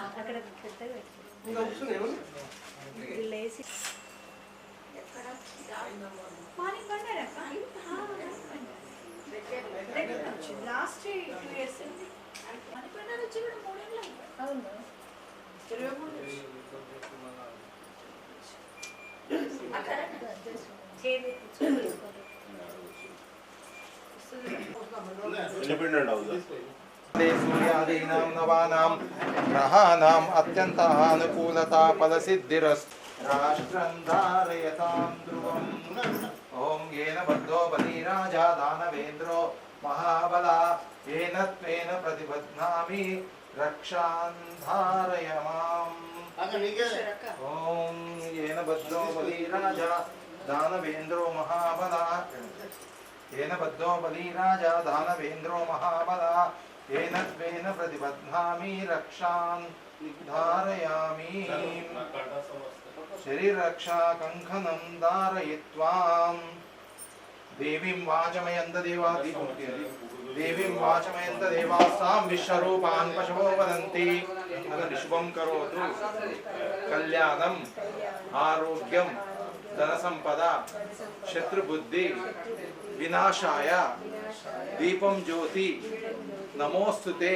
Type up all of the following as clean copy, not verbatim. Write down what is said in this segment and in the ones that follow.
అక్కడ పెద్దగా ఇంకా కూర్చునేమో లేసి మార్నింగ్ పడ్డారక్క లాస్ట్ 2 years మార్నింగ్ పడ్డారు వచ్చి కూడా 3 ఏళ్ళు అవును 23 అక్కడ చేది ఇండిపెండెంట్ హౌస్ सूर्यादीनां नवानां ग्रहाणाम् अत्यन्तानुकूलता फलसिद्धिरस्तु राष्ट्रं धारयतां ध्रुवम् ॐ येन बद्धो बलिराजा दानवेन्द्रो महाबला येन त्वेन प्रतिबध्नामि रक्षां धारय माम् ॐ येन बद्धो बलिराजा दानवेन्द्रो महाबला येन बद्धो बलिराजा दानवेन्द्रो महाबला येन त्वेन प्रतिबध्नामि रक्षां धारयामि शरीररक्षा कंकणं धारयित्वां देवीं वाचमयन्त देवीं वाचमयन्त देवास्तां विश्वरूपान् पशवो वदन्ति शुभं करोतु कल्याणम् आरोग्यं धनसंपदा शत्रुबुद्धि विनाशाय दीपं ज्योति नमोस्तुते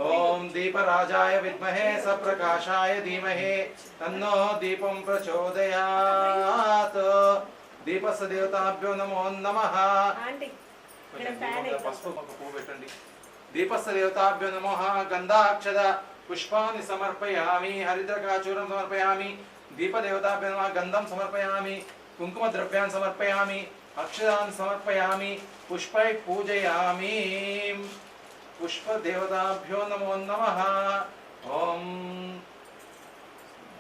ओम दीपराजाय विद्महे सप्रकाशाय धीमहि तन्नो दीपं प्रचोदयात् दीपस्य देवताभ्यो नमो नमः दीपस्य देवताभ्यो नमः गन्धाक्षत पुष्पाणि समर्पयामि हरिद्रकाचूर्णं समर्पयामि दीपदेवताभ्यो नमः गन्धं समर्पयामि कुङ्कुमद्रव्यान् समर्पयामि अक्षरान् समर्पयामि पुष्पै पूजयामि पुष्पदेवताभ्यो नमो नमः ओम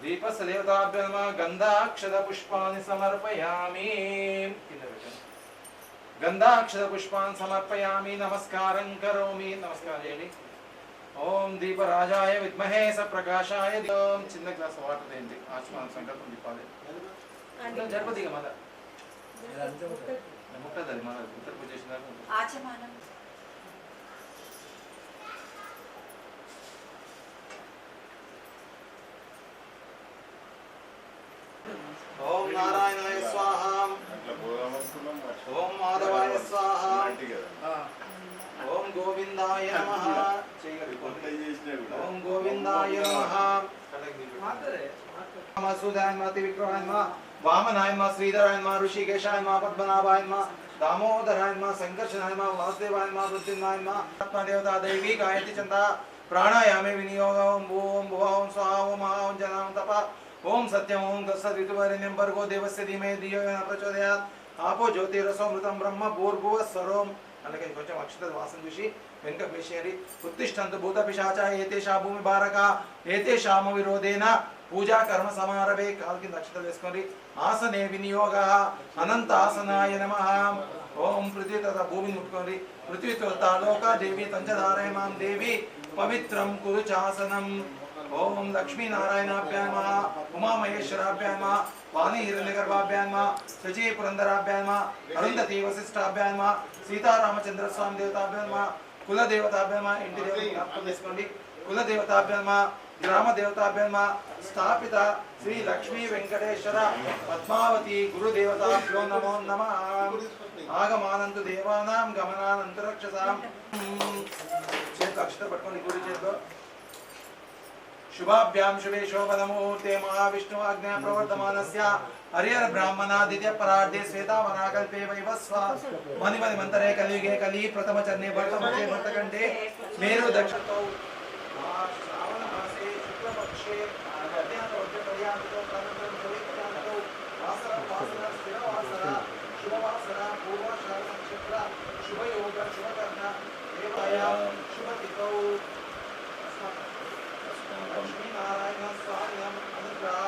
दीपस्य देवताभ्यो नमः गन्धाक्षत पुष्पाणि समर्पयामि गन्धाक्षत पुष्पान् समर्पयामि नमस्कारं करोमि नमस्कारेणि ओम दीपराजाय विद्महे सप्रकाशाय ओम చిన్న గ్లాస్ వాటర్ దేండి ఆచమన సంకల్పం దీపాలి జరపదిగా మాల ముట్టదది మాల ఉత్తర పూజ చేసినారు ఆచమనం ओम नारायणाय स्वाहा ओम माधवाय स्वाहा ओम गोविंदाय नमः ओम गोविंदाय नमः मसूदाय नमः त्रिविक्रमाय नमः वामनाय नमः श्रीधराय नमः ऋषिकेशाय नमः पद्मनाभाय नमः दामोदराय नमः संकर्षणाय नमः वासुदेवाय नमः मृत्युंजयाय नमः आत्मा देवता दैवी गायत्री चंदा प्राणायामे विनियोग ओम भूम भुवः ओम स्वाहा ओम महा ओम जनाम तपः ओम सत्यम ओम तत्सवितुर्वरेण्यं भर्गो देवस्य धीमहि धियो यो न प्रचोदयात् आपो ज्योतिरसोमृतं ब्रह्म भूर्भुवः स्वरोम అలాగే కొంచెం అక్షత వాసన చూసి వెనుక వేసేరి ఉత్తిష్టంతు భూత పిశాచ ఏతేషా భూమి భారక ఏతేషామ విరోధేన పూజా కర్మ సమారభే కాల్ కింద అక్షతలు వేసుకొని ఆసనే వినియోగ అనంత ఆసనాయ నమః ఓం పృథ్వీ తథా భూమిని ముట్టుకొని పృథ్వీ తోత లోక దేవి తంచధారయమాం దేవి పవిత్రం కురు చాసనం ओम लक्ष्मी नारायणाभ्यां नमः उमा महेश्वराभ्यां नमः वाणी हिरण्यगर्भाभ्यां नमः सची पुरंदराभ्यां नमः अरुंधति वसिष्ठाभ्यां नमः सीता रामचंद्र स्वामी देवताभ्यां नमः कुल देवताभ्यां नमः इंटि देवताभ्यां कुल देवताभ्यां नमः ग्राम देवताभ्यां नमः स्थापित श्री लक्ष्मी वेंकटेश्वर पद्मावती गुरु देवताभ्यो नमो नमः आगमानंतु देवानां गमनानंतरक्षसां చేత అక్షత పట్టుకొని గుడి చేతో शुभाभ्याम शुभे शोभनमुहूर्ते महाविष्णु आज्ञा प्रवर्तमानस्य हरिहर ब्राह्मणादित्य परार्धे श्वेतावराकल्पे वैवस्व मणिमणि मंतरे कलियुगे कली प्रथम चरणे वर्तमते भर्तकंठे मेरु दक्षिणतो श्रावण मासे शुक्लपक्षे पर्याप्तो तदनन्तरं चतुर्थ्यान्तो वासरा स्थिरवासरा शुभवासरा पूर्वाषाढ नक्षत्र शुभयोग शुभकर्ण देवायां शुभतिथौ लक्ष्मी नारायण स्वामी अनुग्रह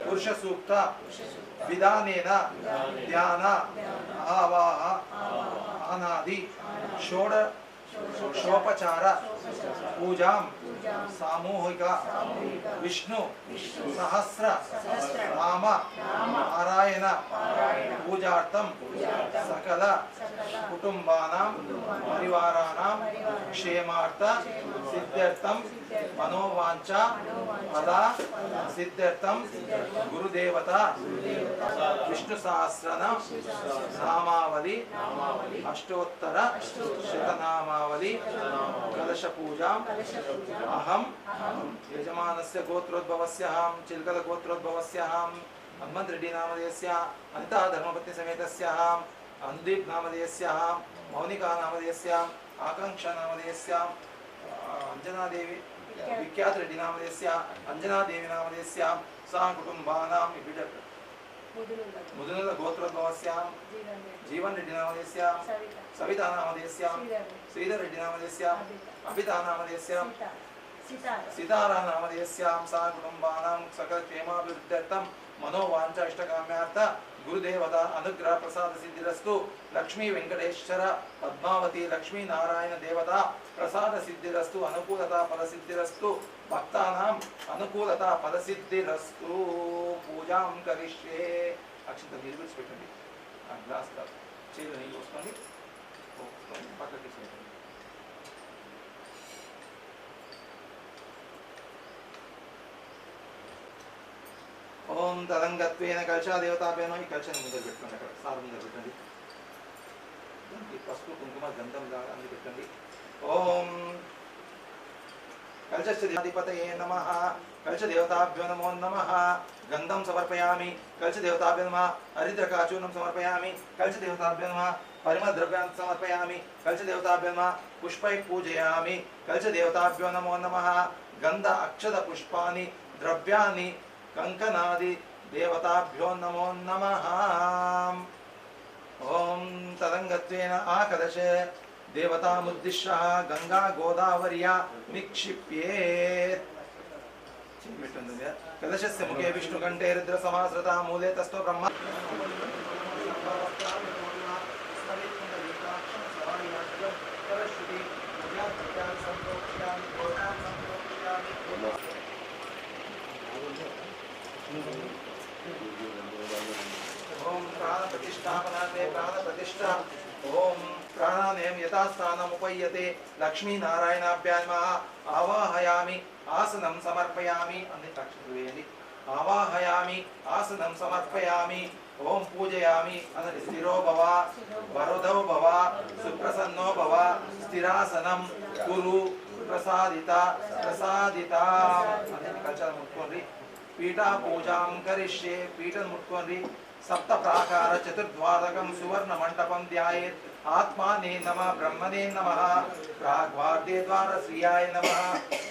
पुरुष सूक्त विधानेन ध्यान आवाह अनादि षोडशोपचार पूजा सामूहिक विष्णु सहस्र नाम नारायण पूजार्थं सकल कुटुंबानां परिवाराणां क्षेमार्थ सिद्ध्यर्थं मनोवांछा फल सिद्ध्यर्थं गुरुदेवता विष्णु सहस्रनाम नामावली अष्टोत्तर शतनामावली कलश पूजा अहम यजमानस्य गोत्रोद्भवस्य अहम चिल्कल गोत्रोद्भवस्य अहम हनुमंत रेड्डी नामधेयस्य अनिता धर्मपत्नी समेतस्य अहम अनुदीप नामधेयस्य अहम मौनिका नामधेयस्य आकांक्षा नामधेयस्य अंजना देवी विख्यात रेड्डी नामधेयस्य अंजना देवी नामधेयस्य सा कुटुंबानां मुदुनल गोत्रोद्भवस्य जीवन रेड्डी नामधेयस्य सविता नामधेयस्य श्रीधर रेड्डी नामधेयस्य अभिता नामधेयस्य सीतारा नामधेयस्यां सा कुटुंबानां सकल क्षेमाभिवृद्ध्यर्थं मनोवांछा इष्टकाम्यार्थ गुरुदेवता अनुग्रह प्रसाद सिद्धिरस्तु लक्ष्मी वेंकटेश्वर पद्मावती लक्ष्मी नारायण देवता प्रसाद सिद्धिरस्तु अनुकूलता फल सिद्धिरस्तु भक्तानां अनुकूलता फल सिद्धिरस्तु पूजां करिष्ये अक्षत निर्विच పెట్టండి ఆ గ్లాస్ తో చేతులు నీళ్ళు పోసుకోండి పక్కకి తీసేయండి ओम तदंगत्वेन कलशा देवताभ्यः नमः कलशं ముందర పెట్టుకోండి అక్కడ సార్ ముందర పెట్టండి ఈ పసుపు కుంకుమ గంధం లాగా అన్ని పెట్టండి ఓం कलशस्य देवताधिपतये नमः कलश देवताभ्यो नमो नमः गंधं समर्पयामि कलश देवताभ्यो नमः हरिद्रकाचूर्णं समर्पयामि कलश देवताभ्यो नमः परिमल द्रव्यान् समर्पयामि कलश देवताभ्यो नमः पुष्पैः पूजयामि कलश देवताभ्यो नमो नमः गंध अक्षत पुष्पाणि द्रव्याणि कंकनादि देवताभ्यो नमो नमः ओम तदंगत्वेन आकलशे देवतामुद्दिश्य गंगा गोदावर्या निक्षिप्येत् कलशस्य मुखे विष्णुकण्ठे रुद्र समाश्रिता मूले तस्थो ब्रह्मा ओम प्राण प्रतिष्ठापनाते प्राण प्रतिष्ठा ओम प्राणानेम यथास्थानमुपय्यते लक्ष्मी नारायणाभ्यां नमः आवाहयामि आसनं समर्पयामि अन्य अक्षरवेयंడి आवाहयामि आसनं समर्पयामि ओम पूजयामि अनति स्थिरो भव वरदो भव सुप्रसन्नो भव स्थिरासनं कुरु प्रसादिता प्रसादिता अन्य कलशं मुट्कोंड्रि पीठा पूजां करिष्ये पीठं मुट्कोंड्रि सप्त प्राकार चतुर्द्वादकं सुवर्ण मंडपं ध्यायेत् आत्माने नमः ब्रह्मणे नमः प्राग्वार्धे द्वार श्रियाय नमः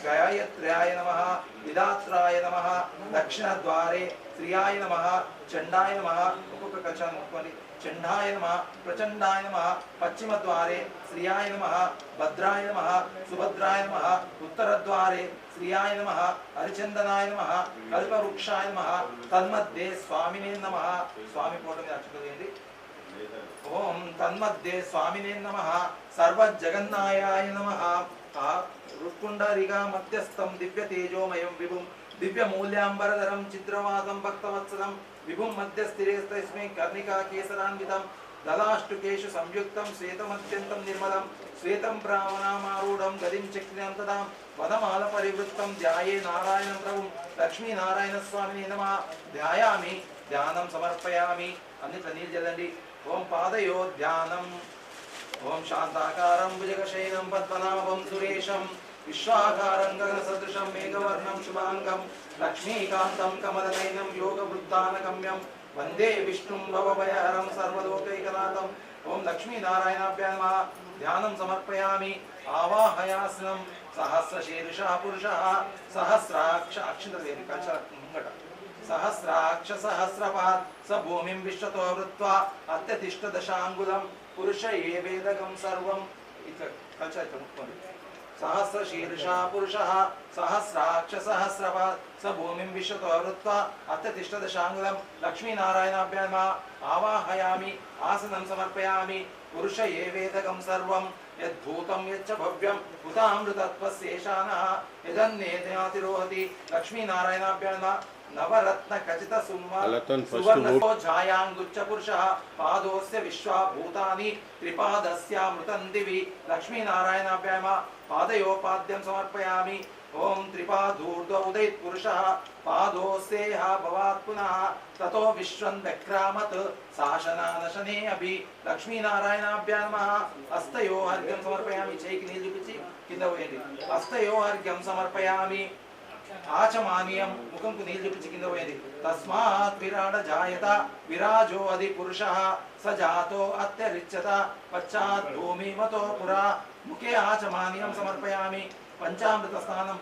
गायत्र्याय नमः विदात्राय नमः दक्षिणद्वारे श्रियाय नमः चंडाय नमः चंडाय नमः प्रचंडाय नमः पश्चिमद्वारे श्रियाय नमः भद्राय नमः सुभद्राय नमः उत्तरद्वारे श्रियाय नमः हरिचंदनाय नमः कल्पवृक्षाय नमः तन्मध्ये स्वामिने नमः स्वामी फोटो में अक्षतलेंడి ओम तन्मध्ये स्वामिने नमः सर्वजगन्नायाय नमः रुक्कुंडरिगा मध्यस्थं दिव्य तेजोमयं विभुं दिव्य मूल्याम्बरधरं चित्रवादं भक्तवत्सलं विभुं मध्यस्थिरेस्तस्मै कर्णिका केसरान्वितं दलाष्टुकेषु संयुक्तं श्वेतमत्यन्तं निर्मलं श्वेतं ब्राह्मणामारूढं गदिं चक्रिणं तदां वनमाल परिवृत्तं ध्याये नारायणं प्रभुं लक्ष्मी नारायण स्वामिने नमः ध्यायामि ध्यानं समर्पयामि अन्यत्र नील जल्लंడి ओम पादयो ध्यानम् ओम शांताकारं भुजगशयनं पद्मनाभं सुरेशं विश्वाकारं गगनसदृशं मेघवर्णं शुभांगं लक्ष्मीकान्तं कमलनयनं योगवृद्धानगम्यं वन्दे विष्णुं भवभयहरं सर्वलोकैकनाथं ओम लक्ष्मी नारायणाभ्यां नमः ध्यानं समर्पयामि आवाहयासनं सहस्रशीर्षः पुरुषः सहस्राक्ष अक्षितदेवी कलशमुंगट सहस्राक्ष सहस्रपाद स भूमिं विश्वतो वृत्वा अत्यतिष्ठ दशांगुलं पुरुष एवेदकं सर्वं कलश मुट्कोंड्रि सहस्रशीर्षः पुरुषः सहस्राक्ष सहस्रपाद स भूमिं विश्वतो वृत्वा अत्यतिष्ठ दशांगुलं लक्ष्मी नारायणाभ्यां नमः आवाहयामि आसनं समर्पयामि पुरुष एवेदकं सर्वं यद्भूतं यच्च भव्यं उतामृतत्वस्येषानः यदन्नेनातिरोहति लक्ष्मी नारायणाभ्यां नमः नवरत्न खचित सुवर्ण छायांगुच्छ पुरुषः पादोस्य विश्वा भूतानि त्रिपादस्यामृतं दिवि लक्ष्मी नारायणाभ्याम पादयोपाद्यं समर्पयामि। ओम त्रिपादूर्ध्व उदित पुरुषः पादोस्तेह भवात् पुनः ततो विश्वं व्यक्रामत् शासनानशने अभि लक्ष्मी नारायणाभ्यां नमः। हस्तयो अर्घ्यं समर्पयामि। चैకి నీళ్ళు చూపించి కింద పోయండి। हस्तयो अर्घ्यं समर्पयामि। आचमानीयं मुखं నీళ్ళు చూపించి కింద పోయండి। तस्मात् विराड जायत विराजो अधि पुरुषः स जातो अत्यरिच्यत पश्चात् भूमिमतो पुरा मुखे आचमानीयं समर्पयामि। पंचामृत स्नानं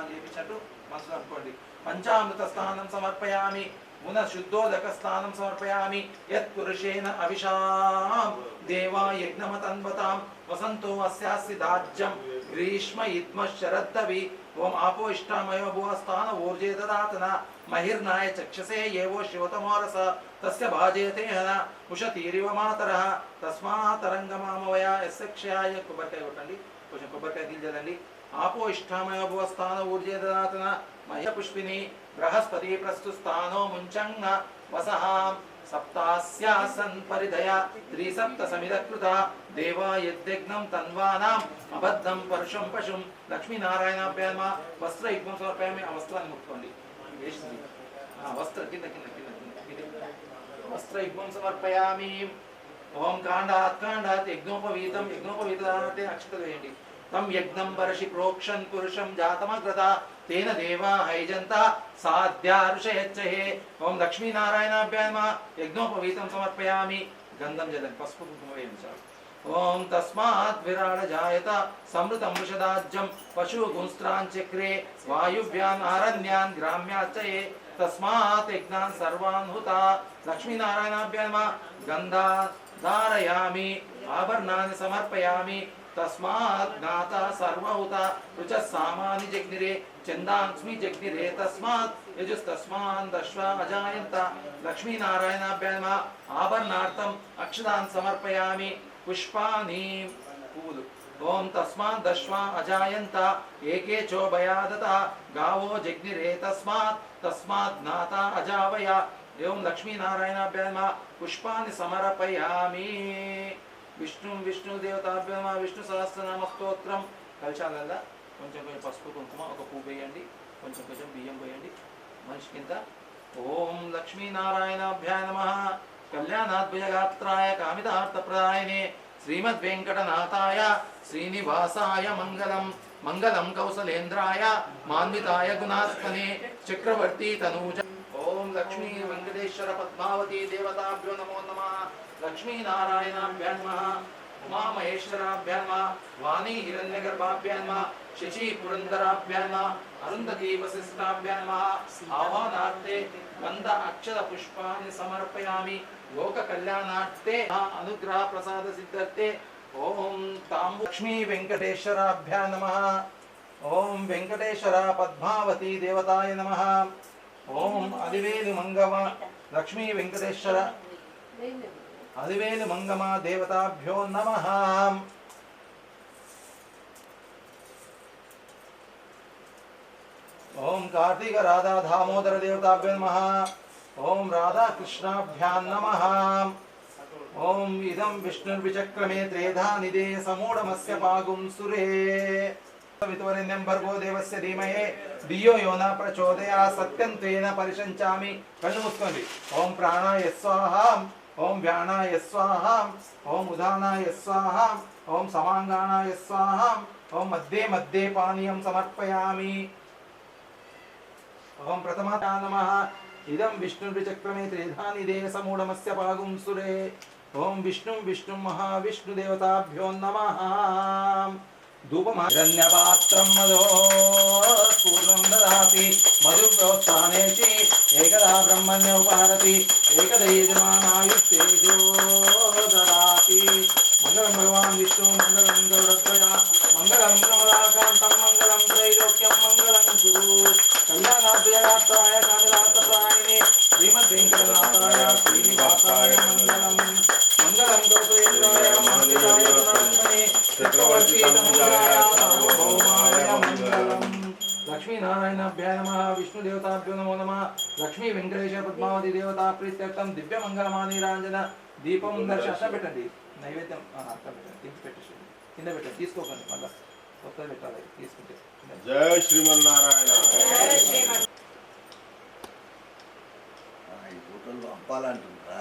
చేయించట్టు మనసు అనుకోండి। పంచామృత స్నానం సమర్పయామి। మున శుద్ధోదక స్నానం సమర్పయామి। యత్ పురుషేణ అవిషాం దేవా యజ్ఞమతన్వతాం వసంతో అస్యాస్య దాజ్యం గ్రీష్మ ఇద్మ శరద్దవి। ఓం ఆపో ఇష్టామయో భువ స్థాన ఊర్జే దదాతన మహిర్నాయ చక్షసే ఏవో శివతమోరస తస్య భాజయతే హన ఉషతీరివ మాతరః తస్మాతరంగమామవయ యస్య క్షయాయ। కొబ్బరికాయ కొట్టండి, కొంచెం కొబ్బరికాయ తీల్చదండి। आपो इष्टामय भुवस्थान ऊर्जे ददातना मह्य पुष्पिनी बृहस्पति प्रस्तुस्थानो मुञ्चंग वसहां सप्तास्यासन् परिधया त्रिसप्त समिदकृता देवा यद्यज्ञं तन्वानां अबद्धं परुषं पशुं लक्ष्मी नारायणाभ्यां नमः। वस्त्र युग्मं समर्पयामि। आ वस्त्राన్ని ముట్టుకోండి। वस्त्र కింద కింద కింద वस्त्र युग्मं समर्पयामि। ओम कांडात् यज्ञोपवीतं यज्ञोपवीताते अक्षतలు వేయండి। तम यज्ञं वर्षि प्रोक्षन् पुरुषं जातमग्रता तेन देवा हैजन्ता साध्यारुषयच्चहे। ओम लक्ष्मी नारायणाभ्यां नमः। यज्ञोपवीतं समर्पयामि। गंधं जलं पసుపు కుంకుమ వేయించాలి। ओम तस्मात् विराड जायत समृतं वृषदाज्यं पशुगुंस्त्रान् चक्रे वायुव्यान् आरण्यान् ग्राम्याच्चये तस्मात् यज्ञान् सर्वान् हुता लक्ष्मी नारायणाभ्यां नमः। गन्धा धारयामि आभरणानि समर्पयामि। तस्मात् ज्ञाता सर्वहुता रुचः सामानि जग्निरे चन्दांस्मि जग्निरे तस्मात् यजुस्तस्मान् दश्वा अजायन्त लक्ष्मी नारायणाभ्यां नमः। आभरणार्थम् अक्षतान् समर्पयामि। पुष्पाणि पूलु। ओम तस्मात् दश्वा अजायन्त एके चोभयादता गावो जग्निरे तस्मात् ज्ञाता अजावय। एवं लक्ष्मी नारायणाभ्यां नमः। पुष्पाणि समर्पयामि। विष्णु विष्णु देवताभ्यो नमः। विष्णु सहस्रनाम स्तोत्रम కలిశాలల్లా కొంచెం కొంచెం పసుపు కుంకుమ ఒక పువ్వు వేయండి, కొంచెం కొంచెం బియ్యం వేయండి మనిషికింత। ఓం లక్ష్మీ నారాయణాభ్యాయ నమః। కళ్యాణాద్భుజగాత్రాయ కామితార్థప్రదాయనే శ్రీమద్ వెంకటనాథాయ శ్రీనివాసాయ మంగళం। మంగళం కౌసలేంద్రాయ మాన్వితాయ గుణాస్తనే చక్రవర్తి తనూజ। ఓం లక్ష్మీ వెంకటేశ్వర పద్మావతి దేవతాభ్యో నమో నమః। लक्ष्मी नारायणाभ्यां नमः। उमा महेश्वराभ्यां नमः। वाणी हिरण्यगर्भाभ्यां नमः। शची पुरंदराभ्यां नमः। अरुंधती वसिष्ठाभ्यां नमः। आह्वानार्थे गंध अक्षत पुष्पाणि समर्पयामि। लोक कल्याणार्थे अनुग्रह प्रसाद सिद्धर्थे ओम तांबू लक्ष्मी वेंकटेश्वराभ्यां नमः। ओम वेंकटेश्वर पद्मावती देवताय नमः। ओम अदिवेलु मंगम लक्ष्मी वेंकटेश्वर अदिवेलु मंगमा देवताभ्यो नमः। ओम कार्तिक राधा दामोदर देवताभ्यो नमः। ओम राधा कृष्णाभ्यां नमः। ओम इदं विष्णुर्विचक्रमे त्रेधा निधे समूढमस्य पागुं सुरे वितुवरेण्यं भर्गो देवस्य धीमहि धियो यो न प्रचोदयात् सत्यं तेन परिषञ्चामि। कण्णु मूसुकोंडि। ओम प्राणाय स्वाहा। ओम व्यानाय स्वाहा। ओम उदानाय स्वाहा। ओम समांगानाय स्वाहा। ओम मध्ये मध्ये पानीयं समर्पयामि। ओम प्रथमता नमः। इदं विष्णुर्विचक्रमे त्रिधा निधे समूढमस्य पागुं सुरे। ओम विष्णु विष्णु महाविष्णु देवताभ्यो नमः। धूपमारण्यपात्रं मधो पूर्णं ददाति मधुप्रोत्सानेषि एकदा ब्रह्मण्य उपहरति एकदा यजमानायुस्तेजो ददाति। मंगलं भगवान् विष्णु मंगलं गरुडध्वज मंगलं कमलाकान्तं मंगलं त्रैलोक्यं मंगलं कुरु। कल्याणाद्भुजगात्राय कामितार्थप्रदायिने श्रीमद्वेङ्कटनाथाय श्रीनिवासाय मंगलम्। मंगलं कौसलेन्द्राय मान्विताय गुणवन्धने चक्रवर्ती तनूजाय सार्वभौमाय मंगलम्। लक्ष्मीनारायणाभ्याय नमः विष्णुदेवताभ्यो नमो नमः लक्ष्मी वेंकटेश पद्मावती देवता प्रीत्यर्थं दिव्यमंगलमानीरांजन దీపం దర్శనం పెట్టండి నైవేద్యం అక్కడ పెట్టండి కింద పెట్టేసి కింద పెట్టండి తీసుకోకండి మళ్ళీ కొత్తది పెట్టాలి తీసుకుంటే జై శ్రీమన్నారాయణ ఈ ఫోటోలు అప్పాలంటుందా